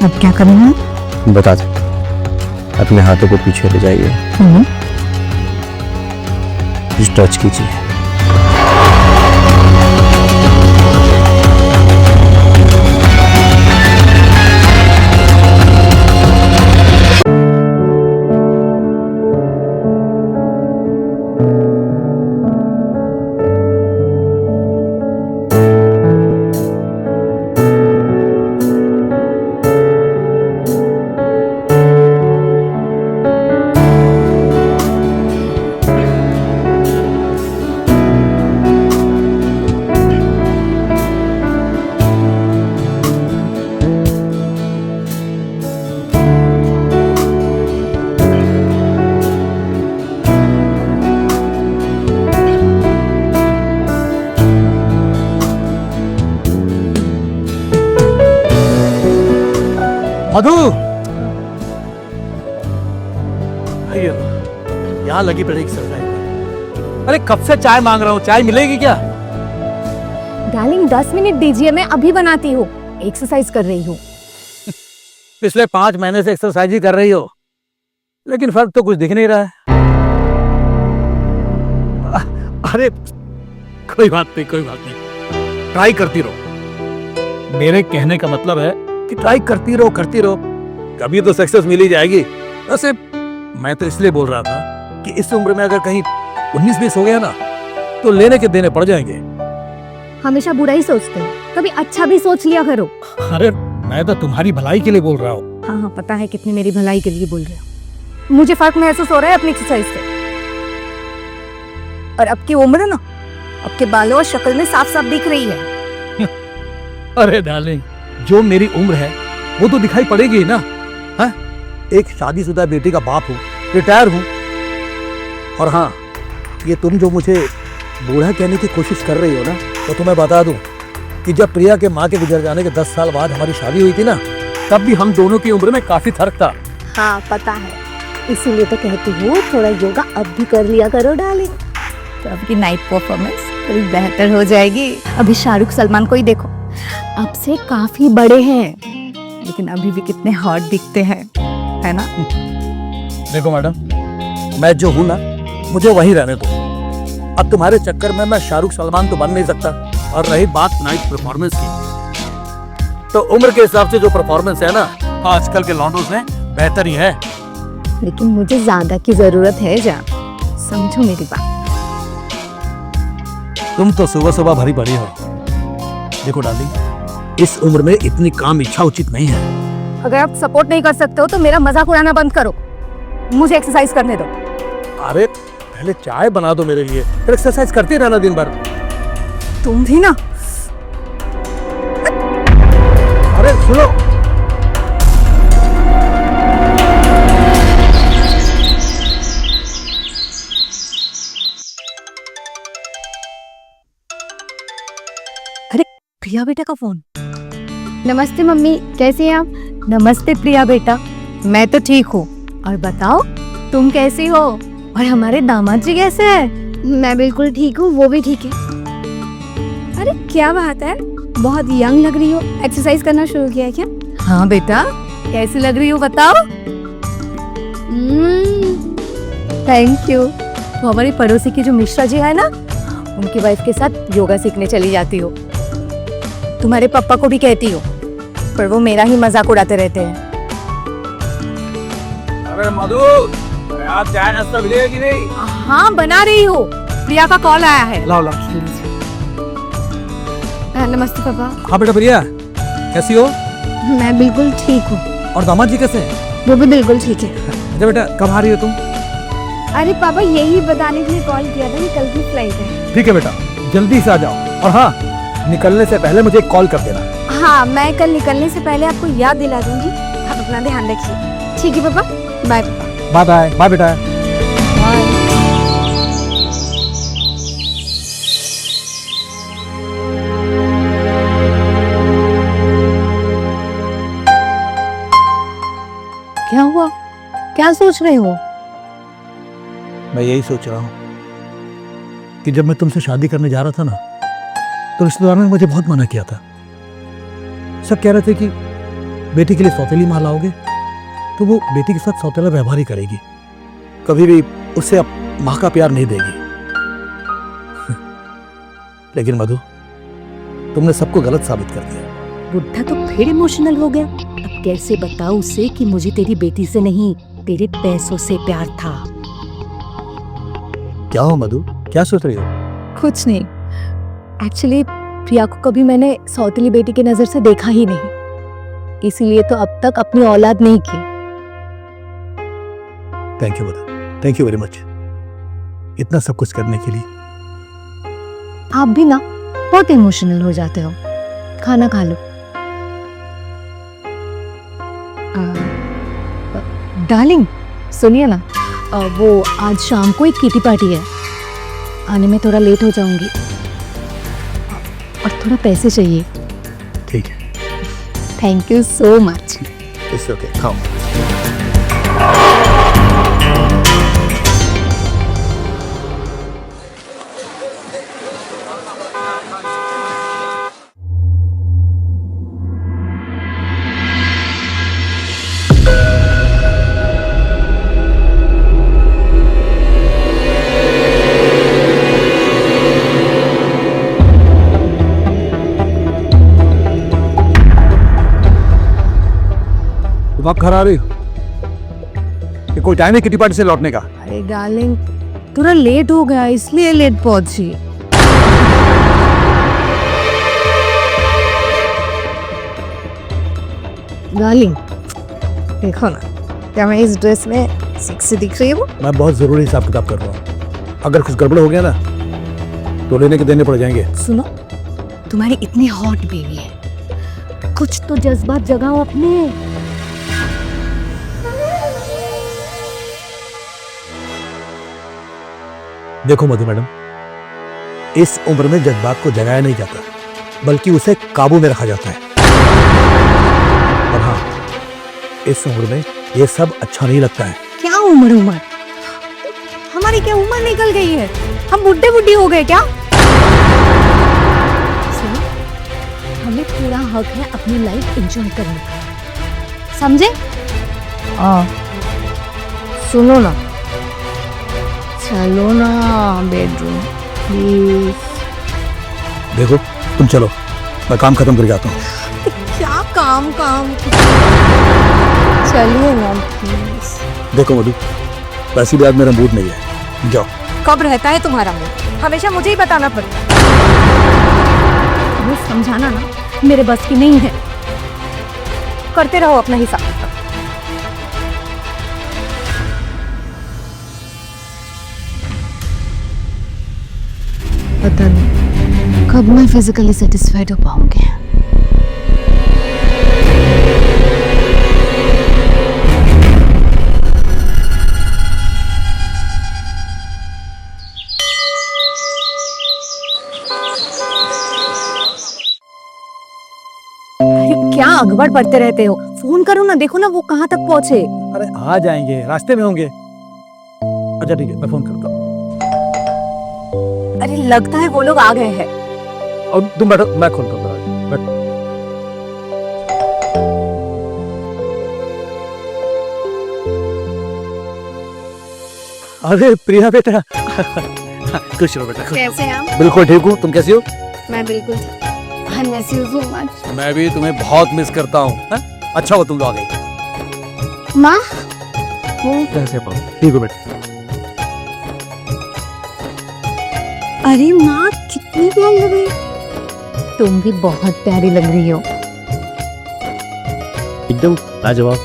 अब क्या करना है? बता दे। अपने हाथों को पीछे ले जाइए, टच कीजिए। मधु, यहाँ लगी पड़ी एक्सरसाइज। अरे कब से चाय मांग रहा हूँ, चाय मिलेगी क्या? डार्लिंग 10 मिनट दीजिए, मैं अभी बनाती हूँ। एक्सरसाइज कर रही हूँ। पिछले 5 महीने से एक्सरसाइज ही कर रही हो, लेकिन फर्क तो कुछ दिख नहीं रहा है। अरे कोई बात नहीं, कोई बात नहीं, ट्राई करती रहो। मेरे कहने का मतलब है कि ट्राई करती रहो, करती रहो, कभी तो सक्सेस मिल ही जाएगी। वैसे मैं तो इसलिए बोल रहा था कि इस उम्र में अगर कहीं 19-20 हो गया ना तो लेने के देने पड़ जाएंगे। हमेशा बुरा ही सोचते हो, कभी अच्छा भी सोच लिया करो। अरे मैं तो तुम्हारी भलाई के लिए बोल रहा हूँ। हाँ हाँ, पता है कितनी मेरी भलाई के लिए बोल रहे हो। मुझे फर्क महसूस हो रहा है अपनी एक्सरसाइज से। और अब की उम्र ना, अब के बालों और शक्ल में साफ साफ दिख रही है। अरे डार्लिंग, जो मेरी उम्र है वो तो दिखाई पड़ेगी ना। हाँ, एक शादीशुदा बेटी का बाप हूँ, रिटायर हूँ। और हाँ, ये तुम जो मुझे बूढ़ा कहने की कोशिश कर रही हो ना, तो तुम्हें बता दूं कि जब प्रिया के माँ के गुजर जाने के 10 साल बाद हमारी शादी हुई थी ना, तब भी हम दोनों की उम्र में काफी फर्क था। हाँ पता है, इसीलिए तो कहती हूँ थोड़ा योगा अब भी कर लिया करो डार्लिंग, तो अब की नाइट परफॉर्मेंस थोड़ी बेहतर हो जाएगी। अभी शाहरुख सलमान को ही देखो, अब से काफी बड़े हैं, लेकिन अभी भी कितने हॉट दिखते हैं, है ना? देखो मैडम, मैं जो हूँ ना, मुझे वहीं रहने दो। अब तुम्हारे चक्कर में मैं शाहरुख सलमान तो बन नहीं सकता। और रही बात नाइट परफॉर्मेंस की, तो उम्र के हिसाब से जो परफॉर्मेंस है ना, आजकल के लॉन्डोस में बेहतर ही है। लेकिन मुझे ज्यादा की जरूरत है जान, समझो मेरी बात। तुम तो सुबह सुबह भरी पड़ी हो। देखो डार्लिंग, इस उम्र में इतनी काम इच्छा उचित नहीं है। अगर आप सपोर्ट नहीं कर सकते हो तो मेरा मजाक उड़ाना बंद करो, मुझे एक्सरसाइज करने दो। अरे पहले चाय बना दो मेरे लिए, फिर एक्सरसाइज करती रहना दिन भर। तुम भी ना। अरे सुनो, अरे प्रिया बेटा का फोन। नमस्ते मम्मी, कैसे हैं आप? नमस्ते प्रिया बेटा, मैं तो ठीक हूँ। और बताओ तुम कैसी हो? और हमारे दामाद जी कैसे हैं? मैं बिल्कुल ठीक हूँ, वो भी ठीक है। अरे क्या बात है, बहुत यंग लग रही हो। एक्सरसाइज करना शुरू किया है क्या? हाँ बेटा, कैसी लग रही हो बताओ? Thank you. तो हमारी पड़ोसी की जो मिश्रा जी है ना, उनकी वाइफ के साथ योगा सीखने चली जाती हो। तुम्हारे पापा को भी कहती हो, पर वो मेरा ही मजाक उड़ाते रहते हैं। अरे मधु, आप चाय नाश्ता मिलेगा कि नहीं? हाँ बना रही हो, प्रिया का कॉल आया है। लाओ लाओ। नमस्ते पापा। हाँ बेटा प्रिया, कैसी हो? मैं बिल्कुल ठीक हूँ। और दामाद जी कैसे हैं? वो भी बिल्कुल ठीक है। अच्छा बेटा, कब आ रही हो तुम? अरे पापा, यही बताने के लिए कॉल किया था कि कल की फ्लाइट है। ठीक है बेटा, जल्दी से आ जाओ। और हाँ, निकलने से पहले मुझे कॉल कर देना। हाँ, मैं कल निकलने से पहले आपको याद दिला दूंगी। आप अपना ध्यान रखिए। ठीक है पापा, बाय पापा। Bye bye. बाय बेटा। क्या हुआ? क्या सोच रहे हो? मैं यही सोच रहा हूँ कि जब मैं तुमसे शादी करने जा रहा था ना, तो रिश्तेदारों ने मुझे बहुत मना किया था। सब कह रहे थे कि बेटी के लिए सौतेली माँ लाओगे तो वो बेटी के साथ सौतेला व्यवहार ही करेगी, कभी भी उससे अब माँ का प्यार नहीं देगी। लेकिन मधु, तुमने सबको गलत साबित कर दिया। बुढ़ा तो फिर इमोशनल हो गया। अब कैसे बताऊं उसे कि मुझे तेरी बेटी से नहीं तेरे पैसों से प्यार था। क्या हो मधु, क्या सोच रही हो? कुछ नहीं, एक्चुअली प्रिया को कभी मैंने सौतेली बेटी की नजर से देखा ही नहीं, इसीलिए तो अब तक अपनी औलाद नहीं की। Thank you Madhu, thank you very much, इतना सब कुछ करने के लिए। आप भी ना बहुत इमोशनल हो जाते हो। खाना खा लो। डार्लिंग सुनिए ना, वो आज शाम को एक किटी पार्टी है, आने में थोड़ा लेट हो जाऊंगी और थोड़ा पैसे चाहिए। ठीक है, thank you so much. It's okay, खाओ। तुम आप घर आ रही हो? ये कोई टाइम है किटी पार्टी से लौटने का? अरे डार्लिंग थोड़ा लेट हो गया इसलिए लेट पहुंची। डार्लिंग देखो ना, क्या मैं इस ड्रेस में सेक्सी दिख रही हूँ? मैं बहुत जरूरी हिसाब किताब कर रहा हूँ, अगर कुछ गड़बड़ हो गया ना तो लेने के देने पड़ जाएंगे। सुनो, तुम्हारी इतनी हॉट बेबी है, कुछ तो जज्बात जगाओ अपने। देखो मधु मैडम, इस उम्र में जज्बात को जगाया नहीं जाता, बल्कि उसे काबू में रखा जाता है। और हाँ, इस उम्र में ये सब अच्छा नहीं लगता है। क्या उम्र हमारी क्या उम्र निकल गई है? हम बुढ़े बुढ़ी हो गए क्या? सुनो, हमें पूरा हक है अपनी लाइफ एंजॉय करने का, समझे? सुनो ना, चलो ना बेडरूम प्लीज। देखो तुम चलो, मैं काम खत्म करके आता हूँ। क्या काम चलिए ना प्लीज। देखो मधु, वैसे भी आज मेरा मूड नहीं है, जाओ। कब रहता है तुम्हारा मूड? हमेशा मुझे ही बताना पड़ता है। तुम्हें समझाना ना मेरे बस की नहीं है। करते रहो अपना हिसाब। पता नहीं कब मैं फिजिकली सेटिस्फाइड हो पाऊंगी। क्या अखबार पढ़ते रहते हो? फोन करो ना, देखो ना वो कहाँ तक पहुँचे। अरे आ जाएंगे, रास्ते में होंगे। अच्छा ठीक है, मैं फोन करता हूँ। अरे लगता है वो लोग आ गए हैं। और तुम बैठो, मैं खोल कर बैठो। अरे प्रिया बेटा, खुश रहो बेटा। कैसे हैं आप? बिल्कुल ठीक हूँ, तुम कैसी हो? मैं बिल्कुल I miss you so much। मैं भी तुम्हें बहुत मिस करता हूँ। अच्छा हो तुम लोग आ गई। माँ कैसे पाओ? ठीक हो बेटा? अरे माँ कितनी प्यारी लग रही है। तुम भी बहुत प्यारी लग रही हो। एकदम लाजवाब।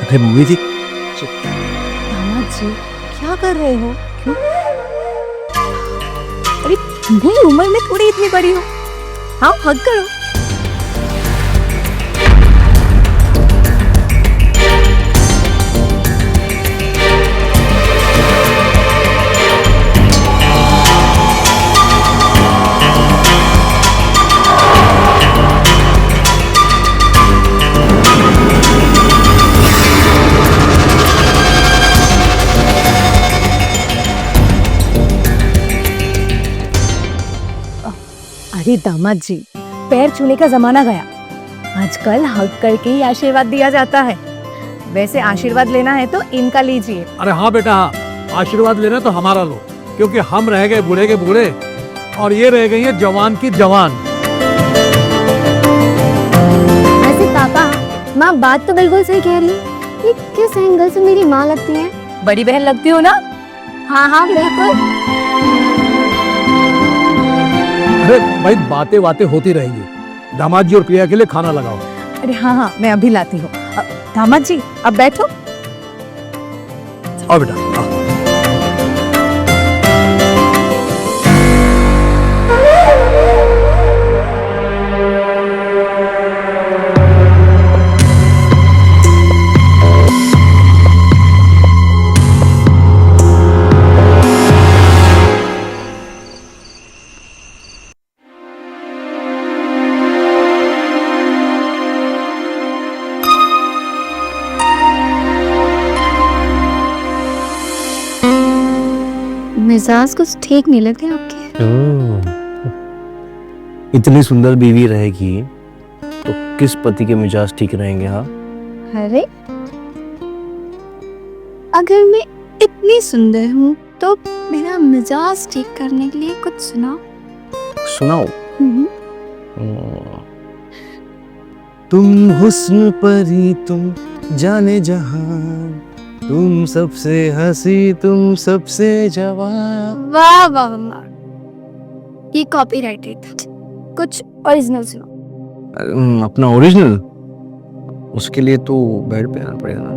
अरे मम्मी जी, दामाद जी क्या कर रहे हो? क्यों? अरे तुम्हें उम्र में थोड़ी इतनी बड़ी हो। हाँ हग करो। अरे दामाद जी, पैर छूने का जमाना गया। आजकल हक करके ही आशीर्वाद दिया जाता है। वैसे आशीर्वाद लेना है तो इनका लीजिए। अरे हाँ बेटा हाँ, आशीर्वाद लेना तो हमारा लो, क्योंकि हम रह गए बूढ़े के बूढ़े और ये रह गई है जवान की जवान। वैसे पापा, माँ बात तो बिल्कुल सही कह रही है। ये किस एंगल से मेरी माँ लगती है? बड़ी बहन लगती हो ना? हाँ हाँ बिल्कुल। अरे भाई बातें बातें होती रहेंगी। दामाद जी और प्रिया के लिए खाना लगाओ। अरे हाँ हाँ, मैं अभी लाती हूँ। दामाद जी अब बैठो। आओ बेटा आओ। मिजाज कुछ ठीक नहीं लगते आपके। इतनी सुंदर बीवी रहेगी तो किस पति के मिजाज ठीक रहेंगे? हाँ, अरे अगर मैं इतनी सुंदर हूँ तो मेरा मिजाज ठीक करने के लिए कुछ सुनाओ। सुनाओ। तुम हुस्न परी तुम जाने जहां, तुम सबसे हंसी तुम सबसे जवान। वाह वाह वाह, ये कॉपीराइटेड था। कुछ ओरिजिनल सुनाओ। अपना ओरिजिनल, उसके लिए तो बेड पे आना पड़ेगा ना।